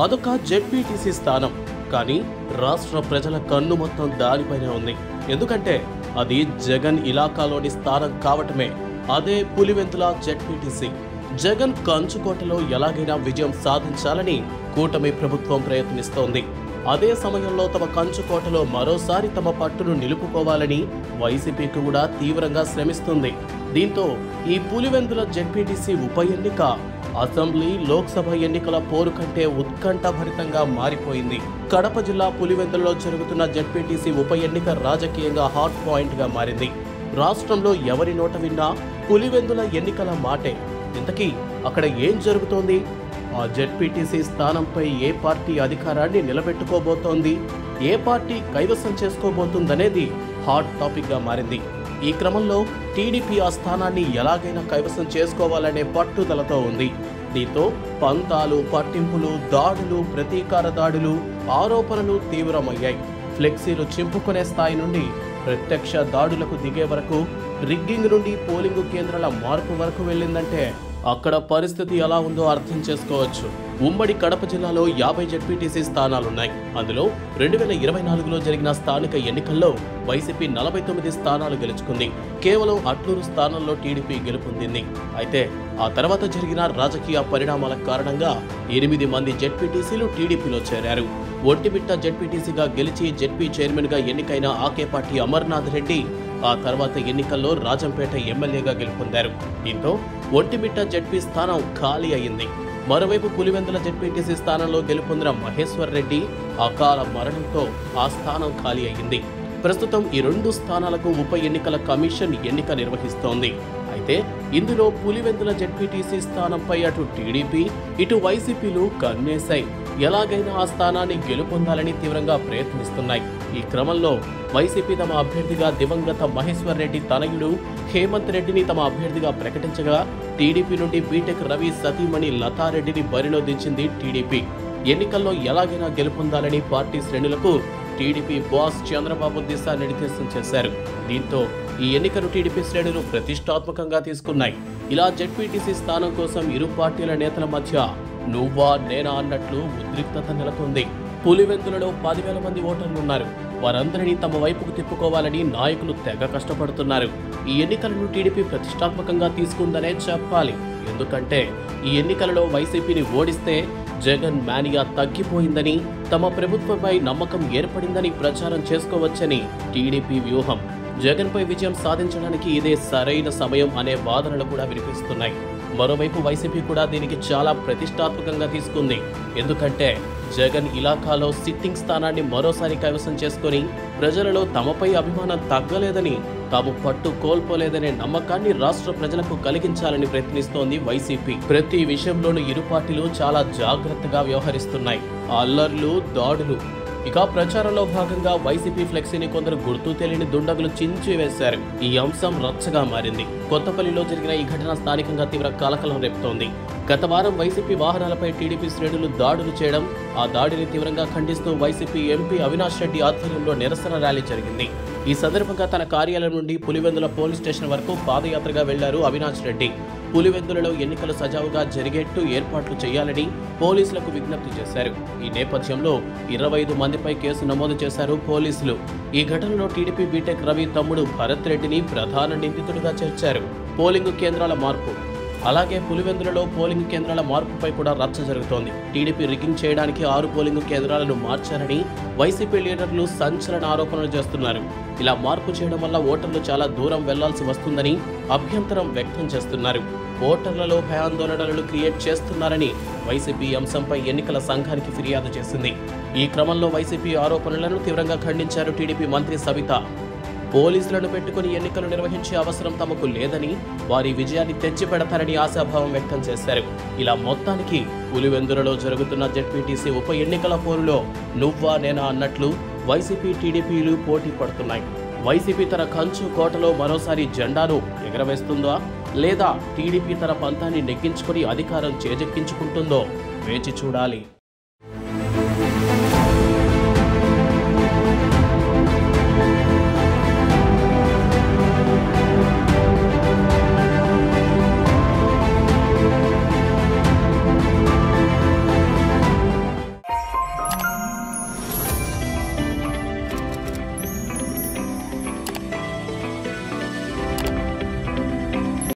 అదొక జెడ్పీటీసీ స్థానం. కానీ రాష్ట్ర ప్రజల కన్ను మొత్తం దానిపైనే ఉంది. ఎందుకంటే అది జగన్ ఇలాకాలోని స్థానం కావటమే. అదే పులివెందుల జెడ్పీటీసీ. జగన్ కంచుకోటలో ఎలాగైనా విజయం సాధించాలని కూటమి ప్రభుత్వం ప్రయత్నిస్తోంది. అదే సమయంలో తమ కంచుకోటలో మరోసారి తమ పట్టును నిలుపుకోవాలని వైసీపీ కూడా తీవ్రంగా శ్రమిస్తుంది. దీంతో ఈ పులివెందుల జెడ్పీటీసీ ఉప ఎన్నిక అసెంబ్లీ, లోక్సభ ఎన్నికల పోరు కంటే ఉత్కంఠభరితంగా మారిపోయింది. కడప జిల్లా పులివెందులలో జరుగుతున్న జెడ్పీటీసీ ఉప ఎన్నిక రాజకీయంగా హాట్ పాయింట్ గా మారింది. రాష్ట్రంలో ఎవరి నోట విన్నా పులివెందుల ఎన్నికల మాటే. ఇంతకీ అక్కడ ఏం జరుగుతోంది? ఆ జెడ్పీటీసీ స్థానంపై ఏ పార్టీ అధికారాన్ని నిలబెట్టుకోబోతోంది, ఏ పార్టీ కైవసం చేసుకోబోతుందనేది హాట్ టాపిక్ గా మారింది. ఈ క్రమంలో టీడీపీ ఆ స్థానాన్ని ఎలాగైనా కైవసం చేసుకోవాలనే పట్టుదలతో ఉంది. దీంతో పంతాలు, పట్టింపులు, దాడులు, ప్రతీకార దాడులు, ఆరోపణలు తీవ్రమయ్యాయి. ఫ్లెక్సీలు చింపుకునే స్థాయి నుండి ప్రత్యక్ష దాడులకు దిగే వరకు, రిగ్గింగ్ నుండి పోలింగు కేంద్రాల మార్పు వరకు వెళ్ళిందంటే అక్కడ పరిస్థితి ఎలా ఉందో అర్థం చేసుకోవచ్చు. ఉమ్మడి కడప జిల్లాలో 50 జెడ్పీటీసీ స్థానాలున్నాయి. అందులో 2024లో జరిగిన స్థానిక ఎన్నికల్లో వైసీపీ 49 స్థానాలు గెలుచుకుంది. కేవలం అట్లూరు స్థానంలో టీడీపీ గెలుపొందింది. అయితే ఆ తర్వాత జరిగిన రాజకీయ పరిణామాల కారణంగా 8 మంది జెడ్పీటీసీలు టీడీపీలో చేరారు. ఒంటిమిట్ట జెడ్పీటీసీగా గెలిచి జెడ్పీ చైర్మన్ గా ఎన్నికైన ఆకేపాటి అమర్నాథ్ రెడ్డి ఆ తర్వాత ఎన్నికల్లో రాజంపేట ఎమ్మెల్యేగా గెలుపొందారు. దీంతో ఒంటిమిట్ట జెడ్పీ స్థానం ఖాళీ అయింది. మరోవైపు పులివెందుల జెడ్పీటీసీ స్థానంలో గెలుపొందిన మహేశ్వర్ రెడ్డి అకాల మరణంతో ఆ స్థానం ఖాళీ అయింది. ప్రస్తుతం ఈ 2 స్థానాలకు ఉప ఎన్నికల కమిషన్ ఎన్నిక నిర్వహిస్తోంది. అయితే ఇందులో పులివెందుల జెడ్పీటీసీ స్థానంపై అటు టీడీపీ, ఇటు వైసీపీలు కన్నేశాయి. ఎలాగైనా ఆ స్థానాన్ని గెలుపొందాలని తీవ్రంగా ప్రయత్నిస్తున్నాయి. ఈ క్రమంలో వైసీపీ తమ అభ్యర్థిగా దివంగత మహేశ్వర్ రెడ్డి తనయుడు హేమంత్ రెడ్డిని తమ అభ్యర్థిగా ప్రకటించగా, టీడీపీ నుండి బీటెక్ రవి సతీమణి లతారెడ్డిని బరిలో దించింది టీడీపీ. ఎన్నికల్లో ఎలాగైనా గెలుపొందాలని పార్టీ శ్రేణులకు టీడీపీ బాస్ చంద్రబాబు దిశానిర్దేశం చేశారు. దీంతో ఈ ఎన్నికను టీడీపీ శ్రేణులు ప్రతిష్టాత్మకంగా తీసుకున్నాయి. ఇలా జెడ్పీటీసీ స్థానం కోసం ఇరు పార్టీల నేతల మధ్య నువ్వా నేనా అన్నట్లు ఉద్రిక్తత నెలకొంది. పులివెందులలో 10,000 మంది ఓటర్లున్నారు. వారందరినీ తమ వైపుకు తిప్పుకోవాలని నాయకులు తెగ కష్టపడుతున్నారు. ఈ ఎన్నికలను టీడీపీ ప్రతిష్టాత్మకంగా తీసుకుందనే చెప్పాలి. ఎందుకంటే ఈ ఎన్నికలలో వైసీపీని ఓడిస్తే జగన్ మానియా తగ్గిపోయిందని, తమ ప్రభుత్వంపై నమ్మకం ఏర్పడిందని ప్రచారం చేసుకోవచ్చని టీడీపీ వ్యూహం. జగన్పై విజయం సాధించడానికి ఇదే సరైన సమయం అనే వాదనలు కూడా వినిపిస్తున్నాయి. మరోవైపు వైసీపీ కూడా దీనికి చాలా ప్రతిష్టాత్మకంగా తీసుకుంది. ఎందుకంటే జగన్ ఇలాకాలో సిట్టింగ్ స్థానాన్ని మరోసారి కైవసం చేసుకుని ప్రజలలో తమపై అభిమానం తగ్గలేదని, తాము పట్టు కోల్పోలేదనే నమ్మకాన్ని రాష్ట్ర ప్రజలకు కలిగించాలని ప్రయత్నిస్తోంది వైసీపీ. ప్రతి విషయంలోనూ ఇరు పార్టీలు చాలా జాగ్రత్తగా వ్యవహరిస్తున్నాయి. అల్లర్లు, దాడులు. ఇక ప్రచారంలో భాగంగా వైసీపీ ఫ్లెక్సీని కొందరు గుర్తు తెలియని దుండగులు చించివేశారు. ఈ అంశం రచ్చగా మారింది. కొత్తపల్లిలో జరిగిన ఈ ఘటన స్థానికంగా తీవ్ర కలకలం రేపుతోంది. గత వారం వైసీపీ వాహనాలపై టీడీపీ శ్రేణులు దాడులు చేయడం, ఆ దాడిని తీవ్రంగా ఖండిస్తూ వైసీపీ ఎంపీ అవినాష్ రెడ్డి ఆధ్వర్యంలో నిరసన ర్యాలీ జరిగింది. ఈ సందర్భంగా తన కార్యాలయం నుండి పులివెందుల పోలీస్ స్టేషన్ వరకు పాదయాత్రగా వెళ్లారు అవినాష్ రెడ్డి. పులివెందులలో ఎన్నికలు సజావుగా జరిగేట్టు ఏర్పాట్లు చేయాలని పోలీసులకు విజ్ఞప్తి చేశారు. ఈ నేపథ్యంలో 25 మందిపై కేసు నమోదు చేశారు పోలీసులు. ఈ ఘటనలో టీడీపీ బీటెక్ రవి తమ్ముడు భరత్ రెడ్డిని ప్రధాన నిందితుడిగా చేర్చారు. పోలింగ్ కేంద్రాల మార్పు. అలాగే పులివెందులలో పోలింగ్ కేంద్రాల మార్పుపై కూడా రచ్చ జరుగుతోంది. టీడీపీ రిగ్గింగ్ చేయడానికి 6 పోలింగ్ కేంద్రాలను మార్చారని వైసీపీ లీడర్లు సంచలన ఆరోపణలు చేస్తున్నారు. ఇలా మార్పు చేయడం వల్ల ఓటర్లు చాలా దూరం వెళ్లాల్సి వస్తుందని అభ్యంతరం వ్యక్తం చేస్తున్నారు. ఓటర్లలో భయాందోళనలు క్రియేట్ చేస్తున్నారని వైసీపీ అంశంపై ఎన్నికల సంఘానికి ఫిర్యాదు చేసింది. ఈ క్రమంలో వైసీపీ ఆరోపణలను తీవ్రంగా ఖండించారు టీడీపీ మంత్రి సవిత. పోలీసులను పెట్టుకుని ఎన్నికలు నిర్వహించే అవసరం తమకు లేదని, వారి విజయాన్ని తెచ్చిపెడతారని ఆశాభావం వ్యక్తం చేశారు. ఇలా మొత్తానికి పులివెందులలో జరుగుతున్న జెడ్పీటీసీ ఉప ఎన్నికల పోరులో నువ్వా నేనా అన్నట్లు వైసీపీ, టీడీపీలు పోటీ పడుతున్నాయి. వైసీపీ తన కంచు కోటలో మరోసారి జెండాను ఎగరవేస్తుందా, లేదా టీడీపీ తన పంతాన్ని నెగ్గించుకుని అధికారం చేజెక్కించుకుంటుందో వేచి చూడాలి.